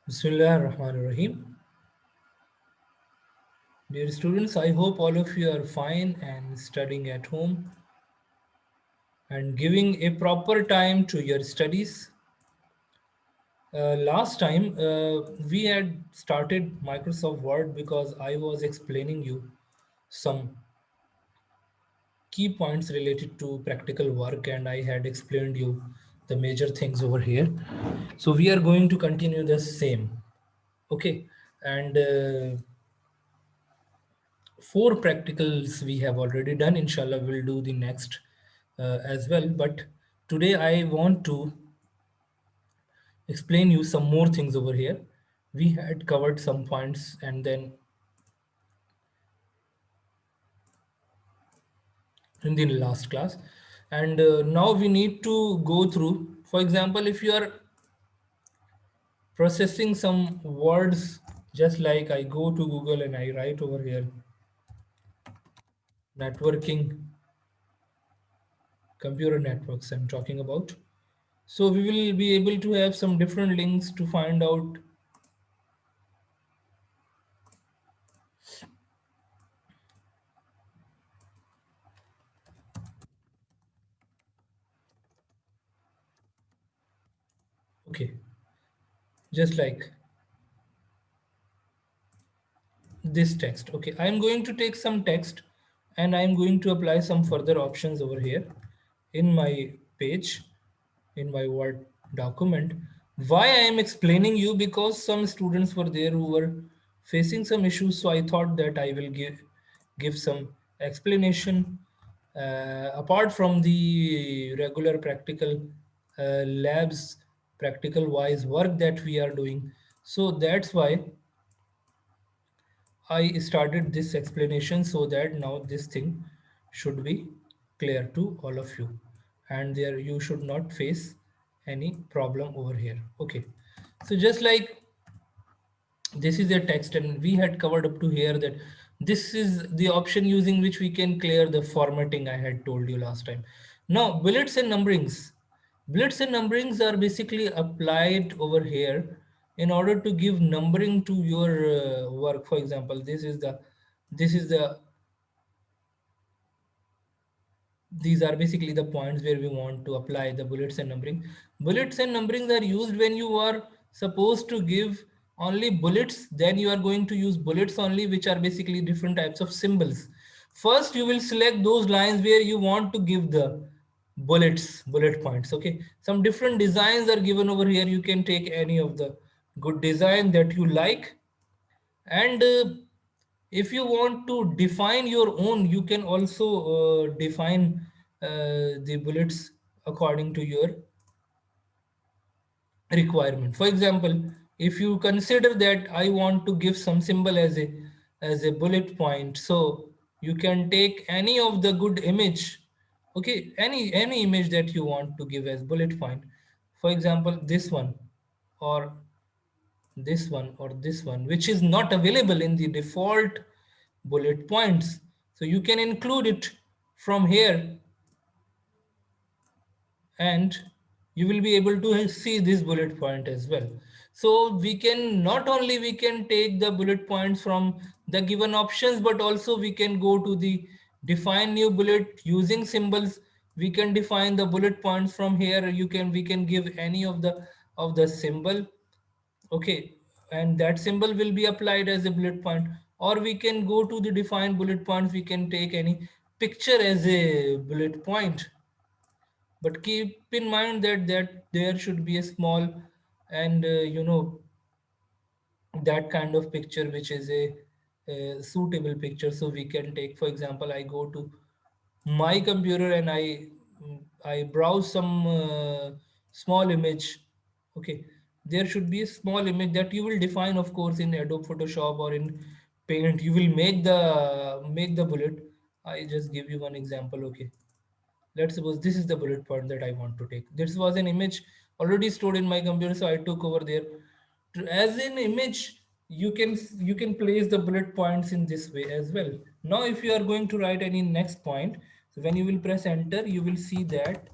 Bismillah ar-Rahman ar-Rahim. Dear students, I hope all of you are fine and studying at home and giving a proper time to your studies. Last time we had started Microsoft Word because I was explaining you some key points related to practical work and I had explained you the major things over here. So we are going to continue the same. Okay. And four practicals we have already done. Inshallah, we'll do the next as well. But today I want to explain you some more things over here. We had covered some points and then in the last class. And now we need to go through, for example, if you are processing some words, just like I go to Google and I write over here, networking, computer networks I'm talking about. So we will be able to have some different links to find out. Okay, just like this text. Okay, I'm going to take some text and I'm going to apply some further options over here in my page, in my Word document. Why I am explaining you, because some students were there who were facing some issues, so I thought that I will give some explanation apart from the regular practical labs, practical wise work that we are doing. So that's why I started this explanation, so that now this thing should be clear to all of you and there you should not face any problem over here. Okay, so just like this is a text and we had covered up to here that this is the option using which we can clear the formatting I had told you last time. Now bullets and numberings. Bullets and numberings are basically applied over here in order to give numbering to your work. For example, this is the these are basically the points where we want to apply the bullets and numbering. Bullets and numberings are used when you are supposed to give only bullets, then you are going to use bullets only, which are basically different types of symbols. First, you will select those lines where you want to give the bullet points. Okay, some different designs are given over here. You can take any of the good design that you like, and if you want to define your own, you can also define the bullets according to your requirement. For example, if you consider that I want to give some symbol as a bullet point, so you can take any of the good image. Okay, any image that you want to give as bullet point. For example, this one, or this one, or this one, which is not available in the default bullet points. So you can include it from here and you will be able to see this bullet point as well. So we can not only we can take the bullet points from the given options, but also we can go to the define new bullet using symbols. We can define the bullet points from here. We can give any of the symbol. Okay, and that symbol will be applied as a bullet point, or we can go to the defined bullet points. We can take any picture as a bullet point, but keep in mind that there should be a small and that kind of picture which is a suitable picture. So we can take, for example, I go to my computer and I browse some small image. Okay, there should be a small image that you will define, of course, in Adobe Photoshop or in Paint. You will make the bullet. I just give you one example. Okay, let's suppose this is the bullet point that I want to take. This was an image already stored in my computer, so I took over there. As an image, you can place the bullet points in this way as well. Now, if you are going to write any next point, so when you will press enter, you will see that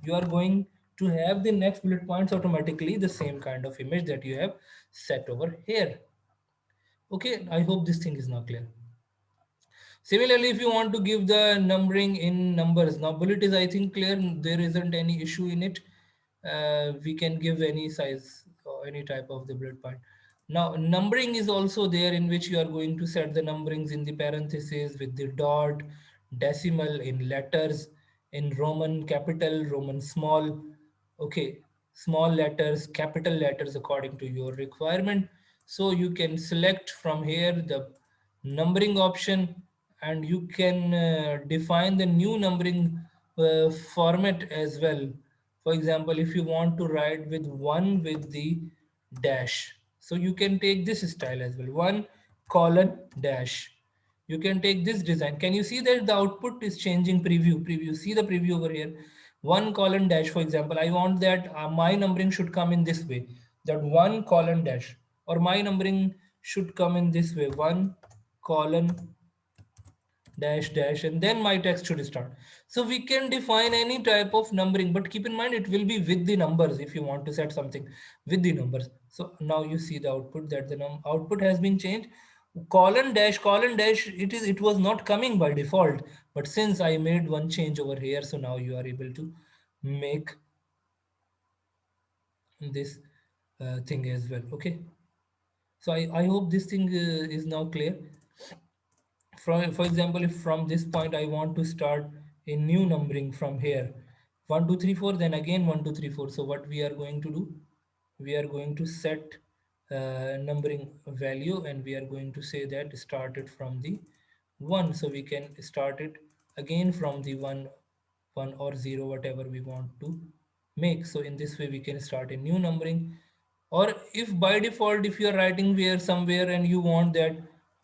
you are going to have the next bullet points automatically the same kind of image that you have set over here. Okay, I hope this thing is now clear. Similarly, if you want to give the numbering in numbers, now bullet is I think clear, there isn't any issue in it. We can give any size or any type of the bullet point. Now numbering is also there, in which you are going to set the numberings in the parentheses with the dot, decimal, in letters, in Roman capital, Roman small, okay, small letters, capital letters according to your requirement. So you can select from here the numbering option, and you can define the new numbering format as well. For example, if you want to write with 1 with the dash, so you can take this style as well, 1 colon dash. You can take this design. Can you see that the output is changing? Preview, see the preview over here. 1 colon dash, for example, I want that my numbering should come in this way, that 1 colon dash, or my numbering should come in this way, 1 colon dash dash, and then my text should start. So we can define any type of numbering, but keep in mind it will be with the numbers if you want to set something with the numbers. So now you see the output, that the output has been changed. Colon dash, it was not coming by default, but since I made one change over here, so now you are able to make this thing as well. Okay, so I hope this thing is now clear. For example, if from this point I want to start a new numbering from here, 1 2 3 4, then again 1 2 3 4. So what we are going to do, we are going to set numbering value, and we are going to say that started from the 1. So we can start it again from the 1, 1 or 0, whatever we want to make. So in this way we can start a new numbering. Or if by default, if you are writing where somewhere and you want that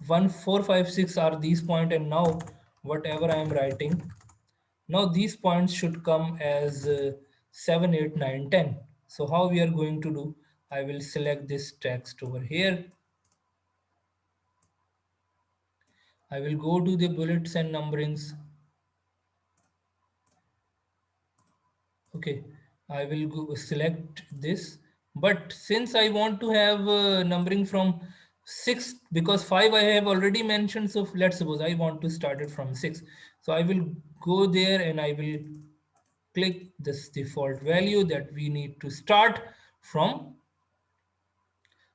1 4 5 6 are these point, and now whatever I am writing, now these points should come as 7 8 9 10. So how we are going to do, I will select this text over here. I will go to the bullets and numberings. Okay, I will go select this, but since I want to have numbering from 6, because 5 I have already mentioned, so let's suppose I want to start it from 6. So I will go there and I will click this default value that we need to start from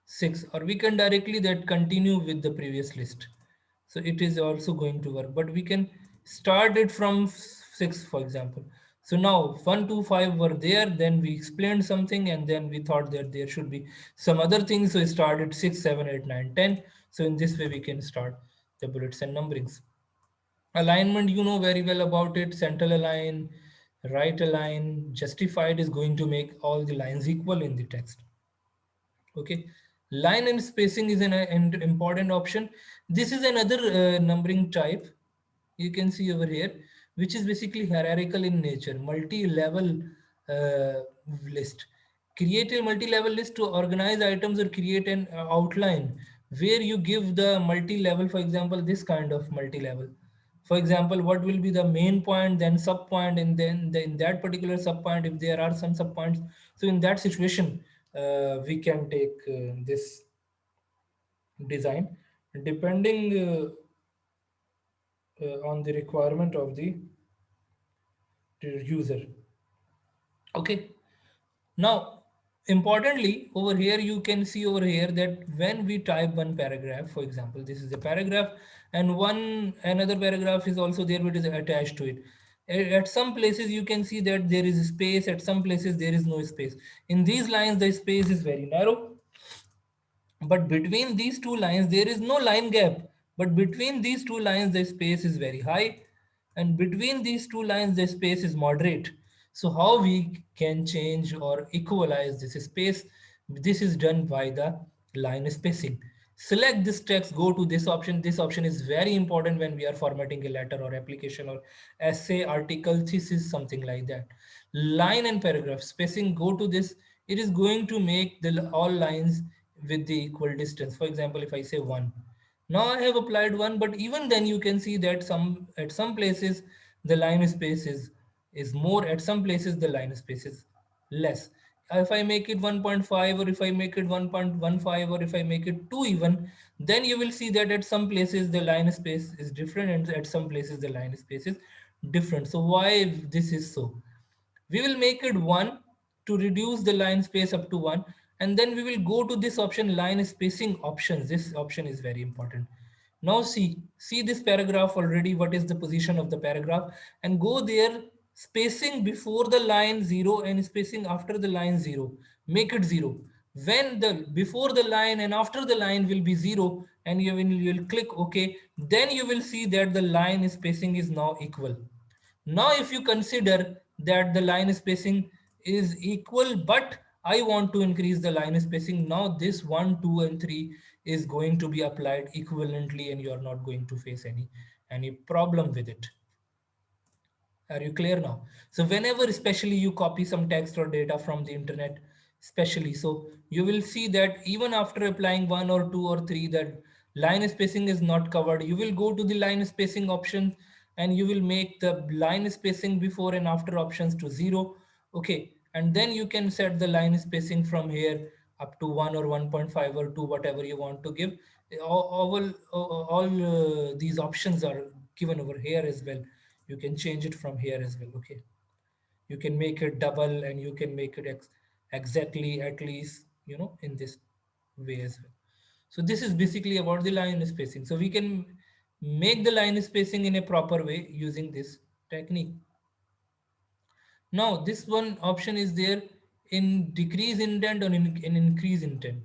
6, or we can directly that continue with the previous list. So it is also going to work, but we can start it from 6, for example. So now 1 2 5 were there, then we explained something, and then we thought that there should be some other things, so we started 6 7 8 9 10. So in this way we can start the bullets and numberings. Alignment, you know very well about it. Central align, right align, justified is going to make all the lines equal in the text. Okay, line and spacing is an important option. This is another numbering type you can see over here, which is basically hierarchical in nature, multi-level uh, list. Create a multi-level list to organize items, or create an outline where you give the multi-level, for example, this kind of multi-level. For example, what will be the main point, then sub point, and then in that particular sub point, if there are some sub points, so in that situation, we can take this design depending on the requirement of the user. Okay, now importantly over here, you can see over here that when we type one paragraph, for example, this is a paragraph, and one another paragraph is also there, which is attached to it. At some places you can see that there is space, at some places there is no space. In these lines the space is very narrow, but between these two lines there is no line gap, but between these two lines the space is very high, and between these two lines the space is moderate. So how we can change or equalize this space? This is done by the line spacing. Select this text, go to this option. This option is very important when we are formatting a letter or application or essay, article, thesis, something like that. Line and paragraph spacing, go to this. It is going to make the all lines with the equal distance. For example, if I say 1, now I have applied 1, but even then you can see that at some places the line space is more, at some places the line space is less. If I make it 1.5, or if I make it 1.15, or if I make it 2 even, then you will see that at some places the line space is different and at some places the line space is different. So why this is so? We will make it 1 to reduce the line space up to 1, and then we will go to this option, line spacing options. This option is very important. Now see this paragraph already, what is the position of the paragraph, and go there, spacing before the line 0 and spacing after the line 0, make it 0. When the before the line and after the line will be 0, and you will click OK, then you will see that the line spacing is now equal. Now, if you consider that the line spacing is equal, but I want to increase the line spacing, now this 1, 2, and 3 is going to be applied equivalently, and you are not going to face any problem with it. Are you clear now? So whenever, especially you copy some text or data from the internet, especially, so you will see that even after applying 1 or 2 or 3, that line spacing is not covered. You will go to the line spacing option and you will make the line spacing before and after options to 0. Okay. And then you can set the line spacing from here up to 1 or 1.5 or 2, whatever you want to give. All these options are given over here as well. You can change it from here as well. Okay, you can make it double and you can make it exactly, at least, in this way as well. So this is basically about the line spacing. So we can make the line spacing in a proper way using this technique. Now this one option is there in decrease indent or in increase indent.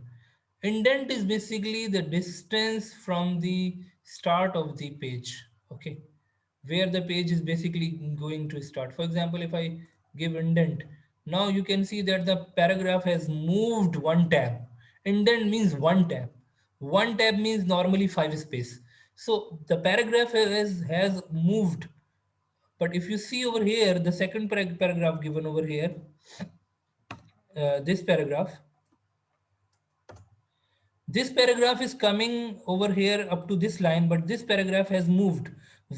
Indent is basically the distance from the start of the page, okay, where the page is basically going to start. For example, if I give indent, now you can see that the paragraph has moved one tab. Indent means one tab. One tab means normally 5 space. So the paragraph has moved. But if you see over here, the second paragraph given over here, this paragraph, this paragraph is coming over here up to this line, but this paragraph has moved.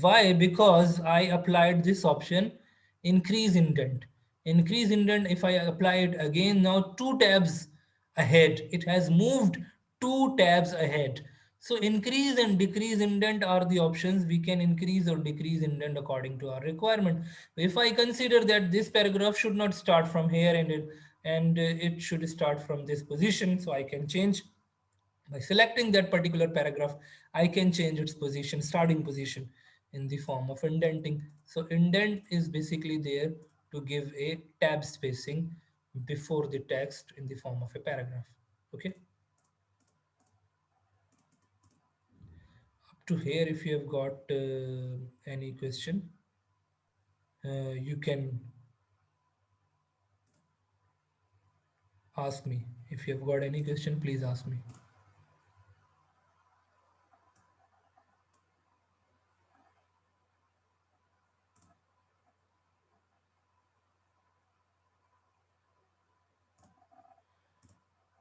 Why? Because I applied this option, increase indent. Increase indent, if I apply it again, now 2 tabs ahead. It has moved 2 tabs ahead. So increase and decrease indent are the options. We can increase or decrease indent according to our requirement. If I consider that this paragraph should not start from here and it should start from this position, so I can change by selecting that particular paragraph. I can change its position, starting position, in the form of indenting. So indent is basically there to give a tab spacing before the text in the form of a paragraph. Okay. Up to here, if you have got any question, you can ask me. If you have got any question, please ask me.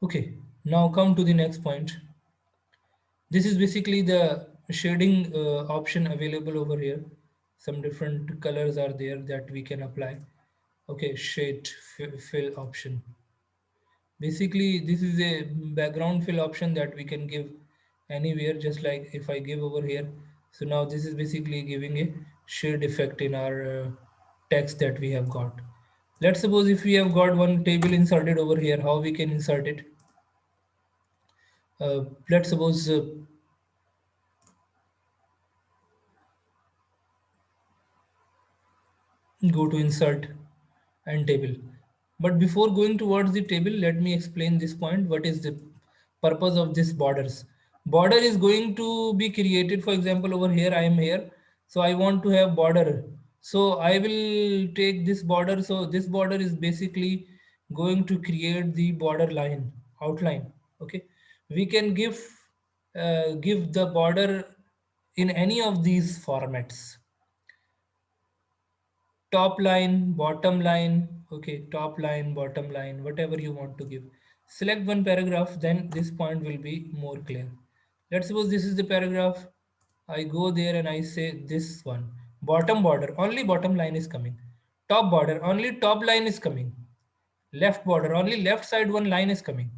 Okay, now come to the next point. This is basically the shading option available over here. Some different colors are there that we can apply. Okay, shade fill option. Basically, this is a background fill option that we can give anywhere, just like if I give over here. So now this is basically giving a shade effect in our text that we have got. Let's suppose if we have got one table inserted over here, how we can insert it? Let's suppose go to insert and table. But before going towards the table, let me explain this point. What is the purpose of this borders? Border is going to be created. For example, over here, I am here. So I want to have border. So I will take this border. So this border is basically going to create the border line outline. Okay. We can give the border in any of these formats: top line, bottom line. Okay, top line, bottom line, whatever you want to give. Select one paragraph, then this point will be more clear. Let's suppose this is the paragraph. I go there and I say this one, bottom border, only bottom line is coming. Top border, only top line is coming. left border, only left side one line is coming,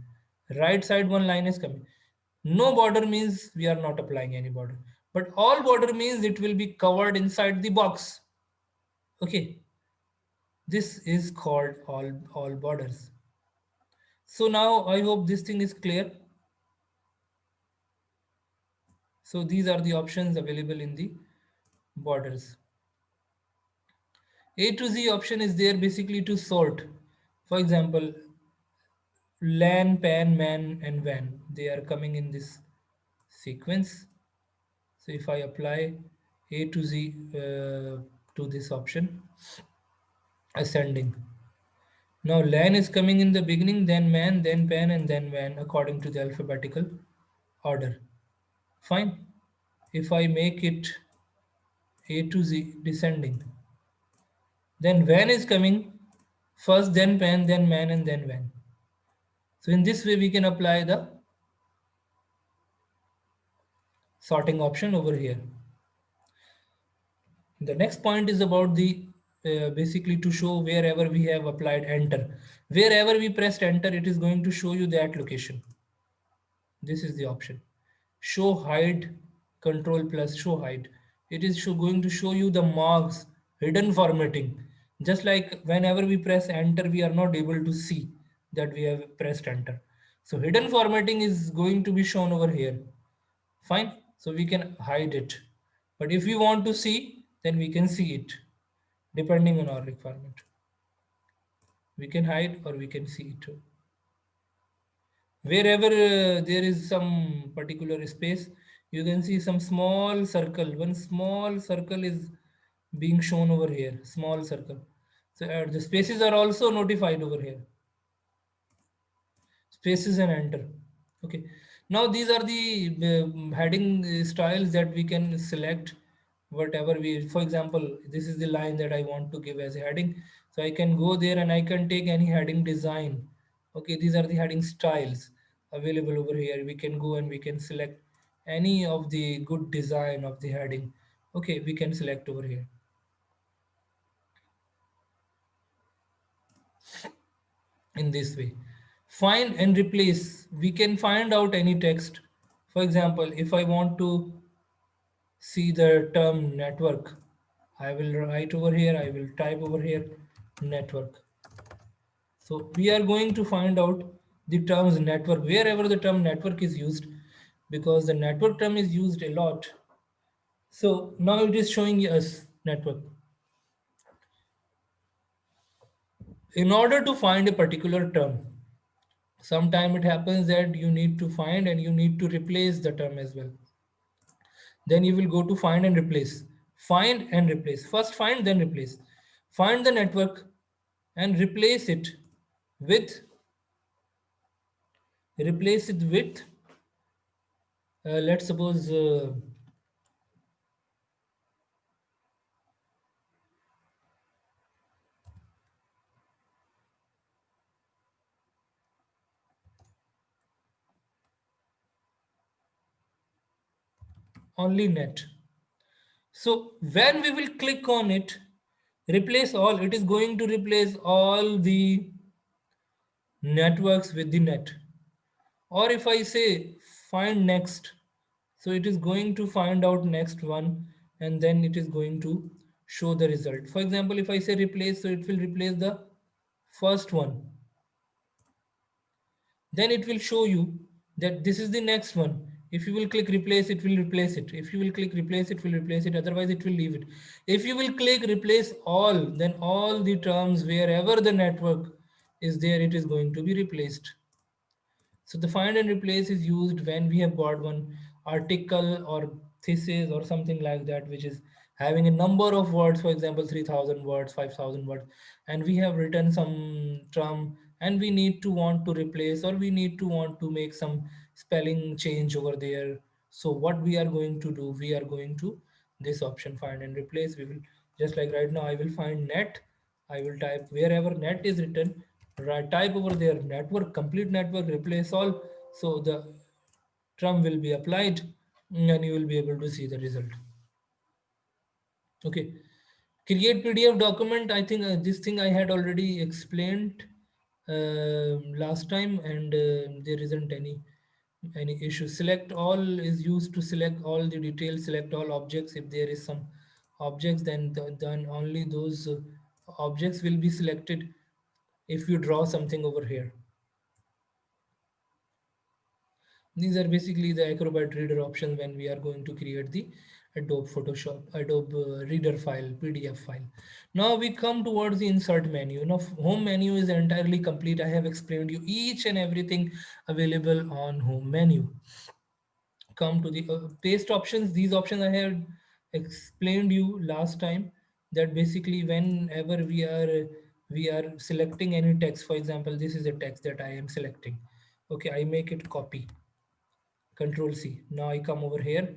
right side one line is coming. No border means we are not applying any border, but all border means it will be covered inside the box. Okay, this is called all borders. So now I hope this thing is clear. So these are the options available in the borders. A to Z option is there basically to sort. For example, LAN, PAN, MAN, and WAN. They are coming in this sequence. So if I apply A to Z to this option, ascending. Now LAN is coming in the beginning, then MAN, then PAN, and then WAN according to the alphabetical order. Fine. If I make it A to Z descending, then WAN is coming first, then PAN, then MAN, and then WAN. So in this way, we can apply the sorting option over here. The next point is about the basically to show wherever we have applied enter. Wherever we pressed enter, it is going to show you that location. This is the option. Show hide, control plus show hide. It is going to show you the marks, hidden formatting. Just like whenever we press enter, we are not able to see that we have pressed enter. So hidden formatting is going to be shown over here. Fine. So we can hide it. But if we want to see, then we can see it depending on our requirement. We can hide or we can see it. Wherever there is some particular space, you can see some small circle. One small circle is being shown over here. Small circle. So the spaces are also notified over here. Spaces and enter. Okay, now these are the heading styles that we can select whatever we, for example, this is the line that I want to give as a heading, so I can go there and I can take any heading design. Okay, these are the heading styles available over here. We can go and we can select any of the good design of the heading. Okay, we can select over here. In this way, find and replace, we can find out any text. For example, if I want to see the term network, I will write over here, I will type over here network. So we are going to find out the terms network wherever the term network is used, because the network term is used a lot. So now it is showing us network. In order to find a particular term, sometime it happens that you need to find and you need to replace the term as well. Then you will go to find and replace. Find and replace. First find, then replace. Find the network and with replace it with let's suppose only net. So when we will click on it, replace all, it is going to replace all the networks with the net. Or if I say find next, so it is going to find out next one and then it is going to show the result. For example, if I say replace, so it will replace the first one. Then it will show you that this is the next one. If you will click replace, it will replace it. If you will click replace, it will replace it. Otherwise, it will leave it. If you will click replace all, then all the terms wherever the network is there, it is going to be replaced. So the find and replace is used when we have got one article or thesis or something like that, which is having a number of words, for example, 3,000 words, 5,000 words, and we have written some term and we need to want to replace or we need to want to make some spelling change over there. So what we are going to do, we are going to this option find and replace. We will just like right now, I will find net. I will type wherever net is written, right, type over there network, complete network, replace all. So the term will be applied and you will be able to see the result. Okay. Create PDF document. I think this thing I had already explained. last time, and there isn't any issue. Select all is used to select all the details, select all objects. If there is some objects, then only those objects will be selected. If you draw something over here, these are basically the Acrobat Reader options when we are going to create the Adobe Photoshop, Adobe Reader file, PDF file. Now we come towards the insert menu. Now home menu is entirely complete. I have explained you each and everything available on home menu. Come to the paste options. These options I had explained you last time, that basically whenever we are selecting any text, for example, this is a text that I am selecting. Okay, I make it copy, control C. Now I come over here,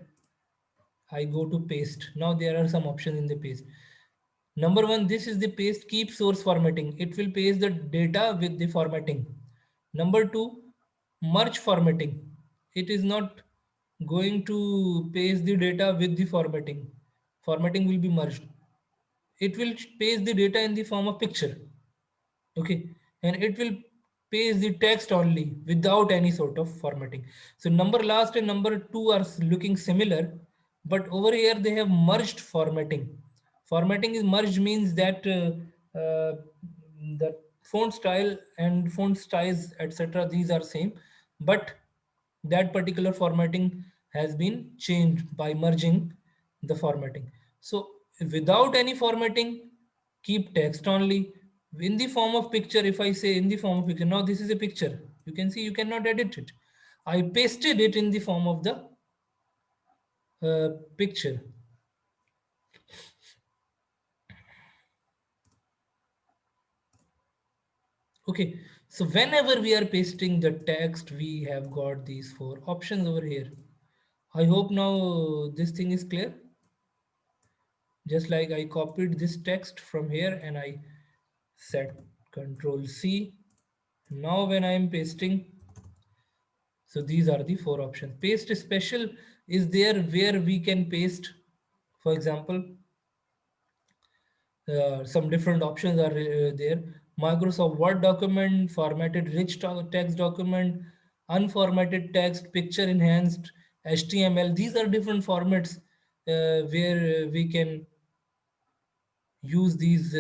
I go to paste. Now there are some options in the paste. Number one, this is the paste keep source formatting. It will paste the data with the formatting. Number two, merge formatting. It is not going to paste the data with the formatting. Formatting will be merged. It will paste the data in the form of picture. Okay, and it will paste the text only without any sort of formatting. So number last and number two are looking similar, but over here they have merged formatting. Formatting is merged means that the font style and font size, etc., these are same, but that particular formatting has been changed by merging the formatting. So without any formatting, keep text only. In the form of picture, if I say in the form of picture, now this is a picture. You can see you cannot edit it. I pasted it in the form of the picture. Okay, so whenever we are pasting the text, we have got these four options over here. I hope now this thing is clear. Just like I copied this text from here and I set Control C. Now when I am pasting, so these are the four options. Paste special is there where we can paste, for example, some different options are there. Microsoft Word document, formatted rich text document, unformatted text, picture enhanced, HTML. These are different formats where we can use these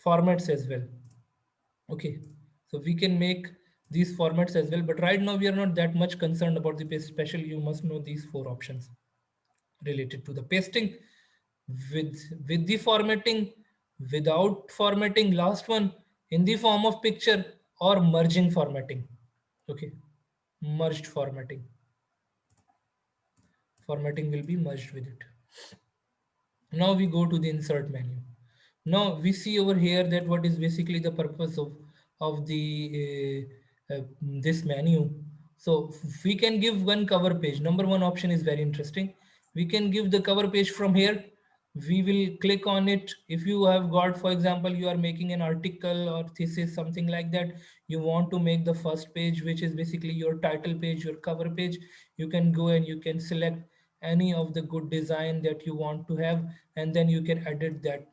formats as well. Okay, so we can make these formats as well, but right now we are not that much concerned about the paste special. You must know these four options related to the pasting, with the formatting, without formatting, last one, in the form of picture, or merging formatting. Okay, merged formatting will be merged with it. Now we go to the insert menu. Now we see over here that what is basically the purpose of the this menu. So we can give one cover page. Number one option is very interesting. We can give the cover page from here. We will click on it. If you have got, for example, you are making an article or thesis, something like that, you want to make the first page, which is basically your title page, your cover page, you can go and you can select any of the good design that you want to have, and then you can edit that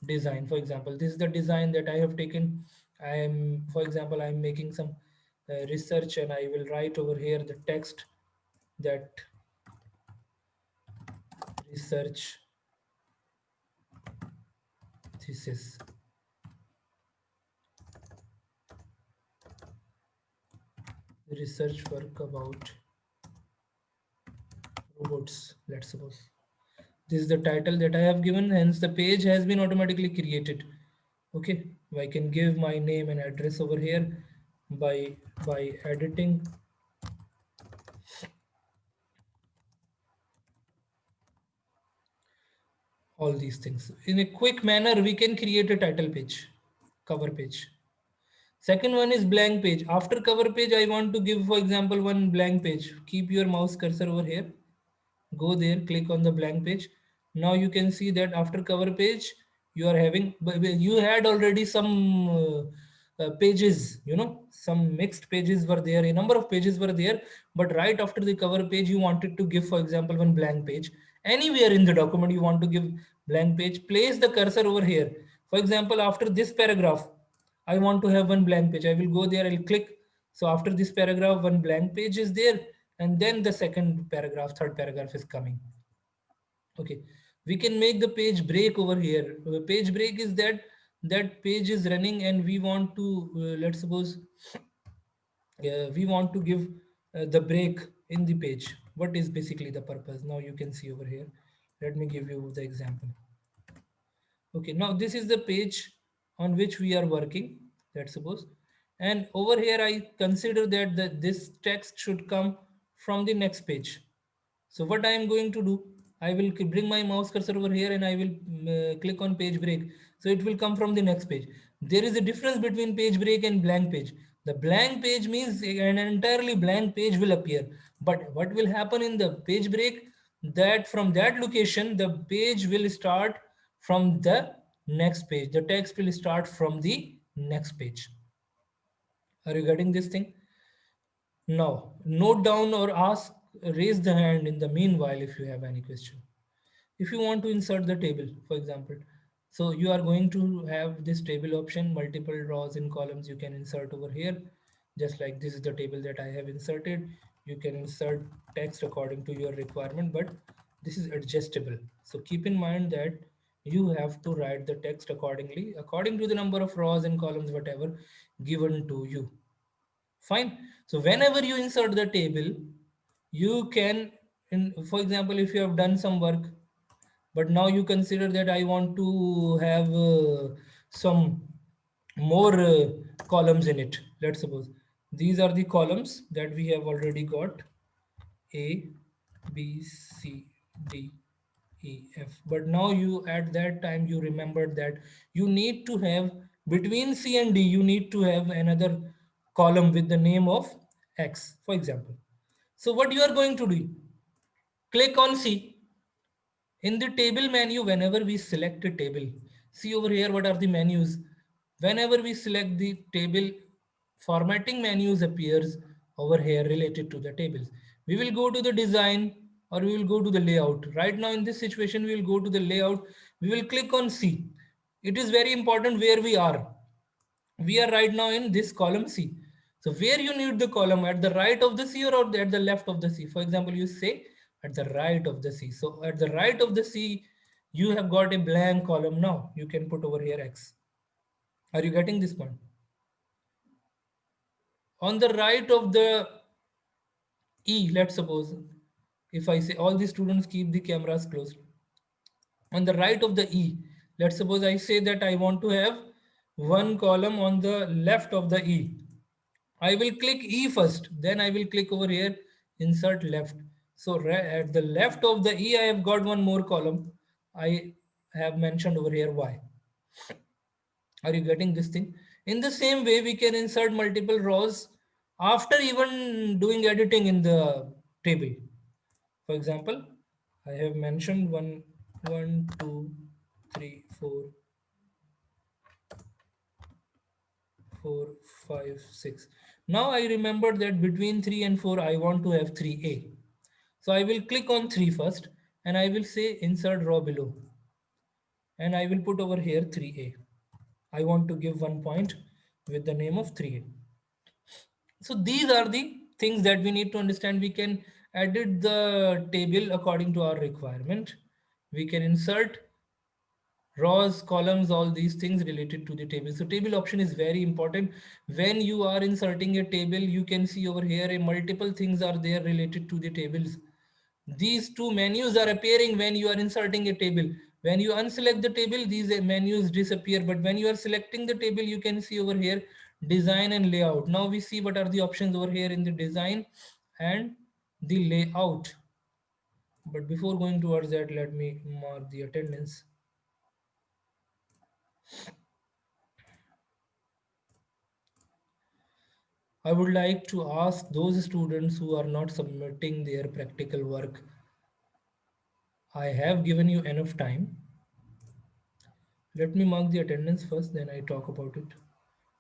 design. For example, this is the design that I have taken. I am, for example, I'm making some research, and I will write over here the text that research thesis, research work about robots, let's suppose. This is the title that I have given, hence the page has been automatically created. Okay, I can give my name and address over here by editing all these things. In a quick manner, we can create a title page, cover page. Second one is blank page. After cover page, I want to give, for example, one blank page. Keep your mouse cursor over here. Go there, click on the blank page. Now you can see that after cover page, you are having, you had already some pages, some mixed pages were there, a number of pages were there, but right after the cover page, you wanted to give, for example, one blank page. Anywhere in the document you want to give blank page, place the cursor over here. For example, after this paragraph, I want to have one blank page. I will go there, I'll click. So after this paragraph, one blank page is there, and then the second paragraph, third paragraph is coming. Okay, we can make the page break over here. Page break is that that page is running and we want to let's suppose we want to give the break in the page. What is basically the purpose? Now you can see over here. Let me give you the example. Okay, now this is the page on which we are working, let's suppose. And over here, I consider that this text should come from the next page. So what I am going to do, I will bring my mouse cursor over here and I will click on page break. So it will come from the next page. There is a difference between page break and blank page. The blank page means an entirely blank page will appear. But what will happen in the page break, that from that location, the page will start from the next page. The text will start from the next page. Are you getting this thing? Now, note down or ask, raise the hand in the meanwhile if you have any question. If you want to insert the table, for example, so you are going to have this table option, multiple rows and columns you can insert over here. Just like this is the table that I have inserted. You can insert text according to your requirement, but this is adjustable. So keep in mind that you have to write the text accordingly, according to the number of rows and columns, whatever given to you. Fine. So whenever you insert the table, you can, for example, if you have done some work, but now you consider that I want to have some more columns in it. Let's suppose these are the columns that we have already got: A, B, C, D, E, F. But now you, at that time, you remembered that you need to have between C and D, you need to have another column with the name of X, for example. So what you are going to do, click on C. In the table menu, whenever we select a table, see over here what are the menus. Whenever we select the table, formatting menus appears over here related to the tables. We will go to the design or we will go to the layout. Right now in this situation, we will go to the layout. We will click on C. It is very important where we are. We are right now in this column C. So where you need the column, at the right of the C or at the left of the C? For example, you say at the right of the C. So at the right of the C, you have got a blank column now. You can put over here X. Are you getting this point? On the right of the E, let's suppose, if I say all the students keep the cameras closed. On the right of the E, let's suppose I say that I want to have one column on the left of the E. I will click E first, then I will click over here, insert left. So at the left of the E, I have got one more column. I have mentioned over here Y. Are you getting this thing? In the same way, we can insert multiple rows after even doing editing in the table. For example, I have mentioned one, two, three, four, five, six. Now I remember that between 3 and 4, I want to have 3A. So I will click on 3 first and I will say insert row below. And I will put over here 3A. I want to give 1 point with the name of 3A. So these are the things that we need to understand. We can edit the table according to our requirement. We can insert rows, columns, all these things related to the table. So table option is very important. When you are inserting a table, you can see over here a multiple things are there related to the tables. These two menus are appearing when you are inserting a table. When you unselect the table, these menus disappear. But when you are selecting the table, you can see over here design and layout. Now we see what are the options over here in the design and the layout. But before going towards that, let me mark the attendance. I would like to ask those students who are not submitting their practical work. I have given you enough time. Let me mark the attendance first, then I talk about it.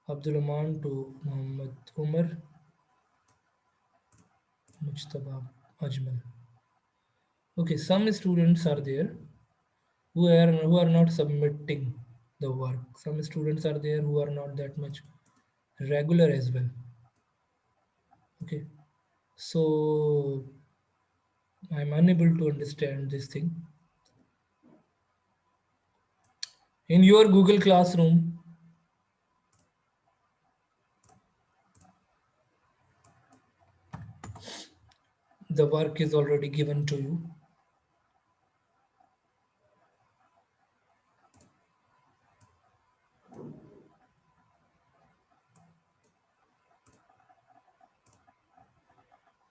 Abdul Rahman to Muhammad Umar, Mujtaba Ajmal. Okay, some students are there who are not submitting. the work. Some students are there who are not that much regular as well. Okay, so I'm unable to understand this thing. In your Google Classroom, the work is already given to you.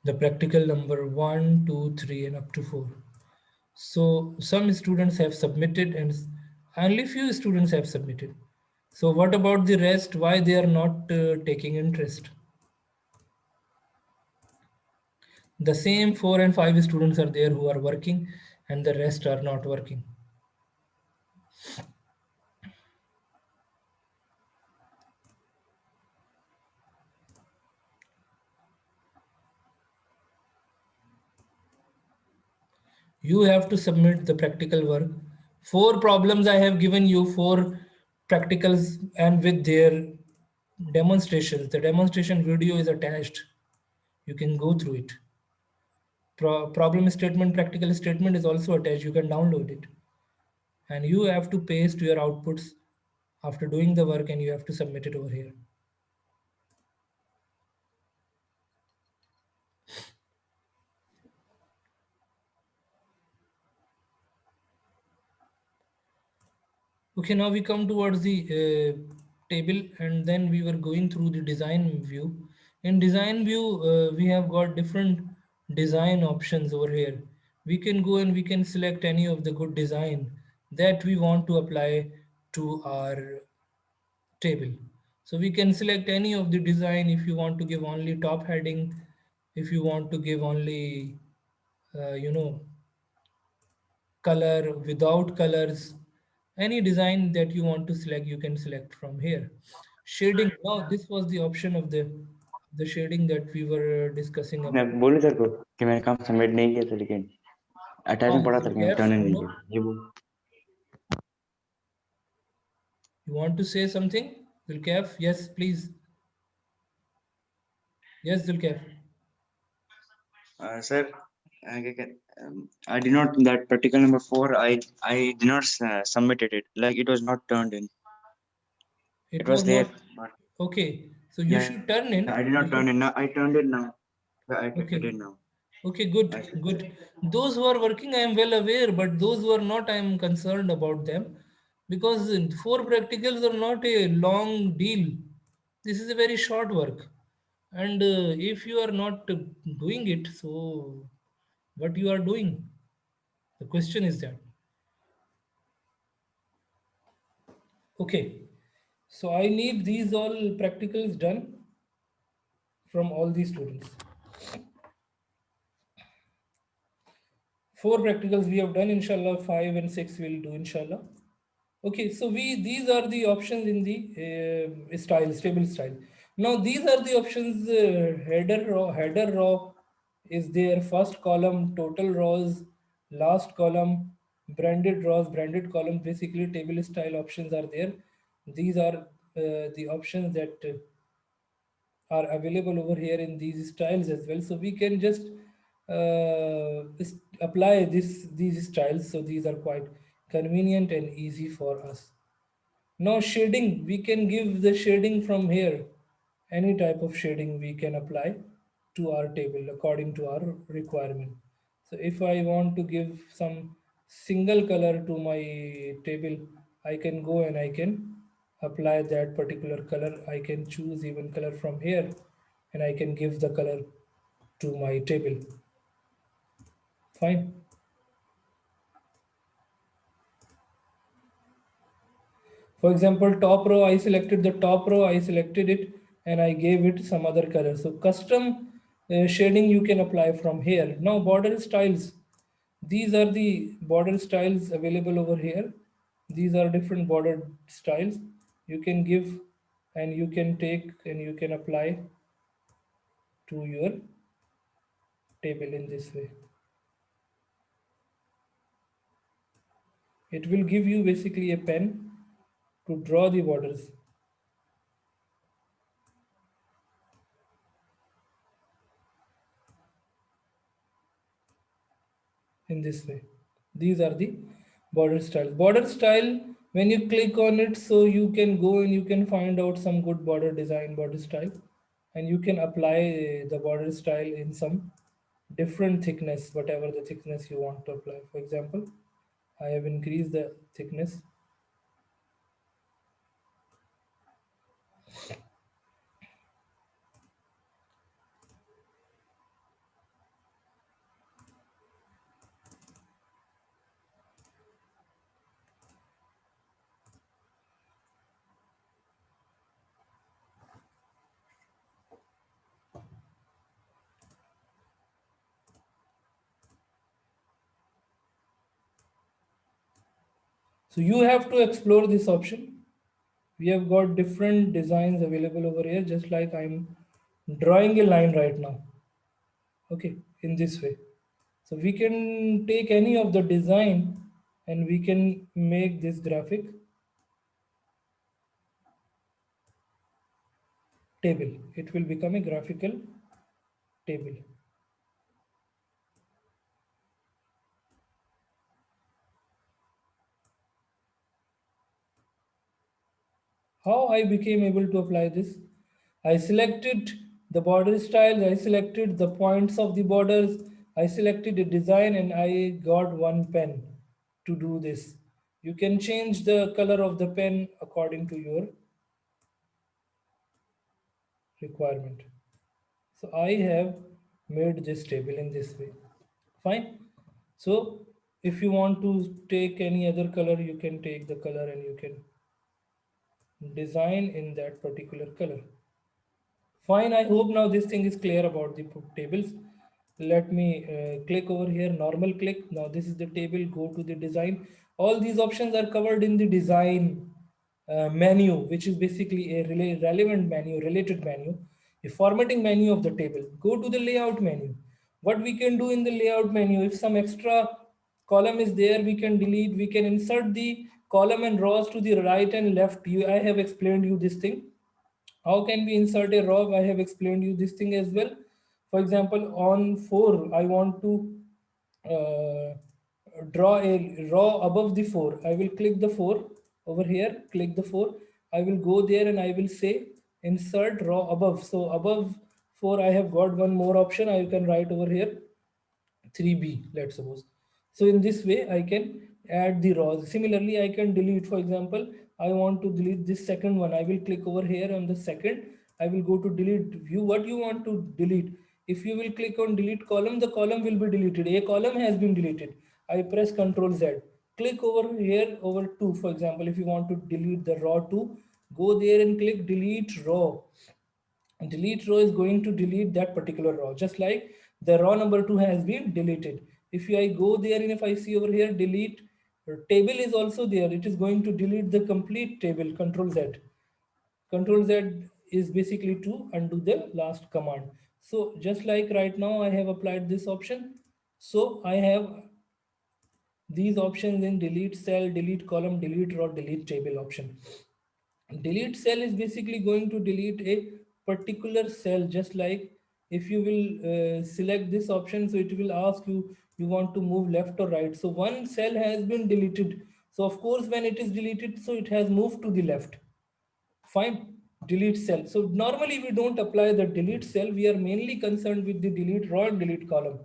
The practical number 1, 2, 3, and up to 4. So some students have submitted and only few students have submitted. So what about the rest? Why they are not taking interest? The same 4 and 5 students are there who are working and the rest are not working. You have to submit the practical work. 4 problems I have given you, 4 practicals and with their demonstrations. The demonstration video is attached. You can go through it. Problem statement, practical statement is also attached. You can download it. And you have to paste your outputs after doing the work and you have to submit it over here. Okay, now we come towards the table and then we were going through the design view. In design view, we have got different design options over here. We can go and we can select any of the good design that we want to apply to our table. So we can select any of the design if you want to give only top heading, if you want to give only, color without colors, any design that you want to select, you can select from here. Shading, now this was the option of the shading that we were discussing मैं about. बोलूं sir को कि मैंने काम submit नहीं किया था लेकिन अटैचमेंट पड़ा था लेकिन Zulkaf, टर्न नहीं no? किया ये बोल You want to say something? Zulkaf, yes, please. Yes, Zulkaf. Sir I did not that particular number 4 I did not submitted it like it was not turned in It it was was there not but okay. So you yeah should turn I did in. not You turn should. it now I turned it now I Okay. did now Okay, good, I should good. Those who are working, I am well aware, but those who are not, I am concerned about them because 4 practicals are not a long deal. This is a very short work. And if you are not doing it, so what you are doing? The question is that. Okay, so I need these all practicals done from all these students. 4 practicals we have done, inshallah. 5 and 6 we'll do, inshallah. Okay, so these are the options in the style, stable style. Now these are the options. Header row is there. First column, total rows, last column, branded rows, branded column. Basically, table style options are there. These are the options that are available over here in these styles as well. So we can just apply these styles. So these are quite convenient and easy for us. Now shading, we can give the shading from here. Any type of shading we can apply to our table according to our requirement. So if I want to give some single color to my table, I can go and I can apply that particular color. I can choose even color from here and I can give the color to my table. Fine. For example, top row, I selected the top row, I selected it and I gave it some other color. So custom shading you can apply from here. Now border styles. These are the border styles available over here. These are different border styles. You can give and you can take and you can apply to your table in this way. It will give you basically a pen to draw the borders. In this way. These are the border styles. Border style, when you click on it, so you can go and you can find out some good border design, border style, and you can apply the border style in some different thickness, whatever the thickness you want to apply. For example, I have increased the thickness. So you have to explore this option. We have got different designs available over here, just like I'm drawing a line right now. Okay, in this way. So we can take any of the design and we can make this graphic table. It will become a graphical table. How I became able to apply this? I selected the border styles, I selected the points of the borders, I selected a design, and I got one pen to do this. You can change the color of the pen according to your requirement. So I have made this table in this way. Fine. So if you want to take any other color, you can take the color and you can design in that particular color. Fine, I hope now this thing is clear about the tables. Let me click over here, normal click. Now this is the table, go to the design. All these options are covered in the design menu, which is basically a relevant menu, related menu, a formatting menu of the table. Go to the layout menu. What we can do in the layout menu, if some extra column is there, we can delete, we can insert the column and rows to the right and left. I have explained you this thing. How can we insert a row? I have explained you this thing as well. For example, on 4, I want to draw a row above the 4. I will click the 4 over here, click the 4. I will go there and I will say insert row above. So above 4, I have got one more option. I can write over here 3b, let's suppose. So in this way I can add the rows. Similarly, I can delete. For example, I want to delete this second one. I will click over here on the second. I will go to delete view. What you want to delete? If you will click on delete column, the column will be deleted. A column has been deleted. I press Ctrl Z. Click over here over 2. For example, if you want to delete the row 2, go there and click delete row. Delete row is going to delete that particular row, just like the row number 2 has been deleted. If I go there and if I see over here delete table is also there, it is going to delete the complete table. Control Z. Control Z is basically to undo the last command. So just like right now I have applied this option, so I have these options in delete cell, delete column, delete row, delete table option. Delete cell is basically going to delete a particular cell, just like if you will select this option, so it will ask you, you want to move left or right. So one cell has been deleted. So of course, when it is deleted, so it has moved to the left. Fine. Delete cell. So normally we don't apply the delete cell. We are mainly concerned with the delete row and delete column.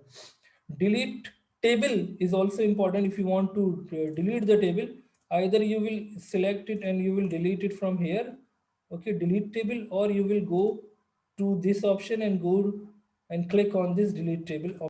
Delete table is also important. If you want to delete the table, either you will select it and you will delete it from here. Okay, delete table, or you will go to this option and go and click on this delete table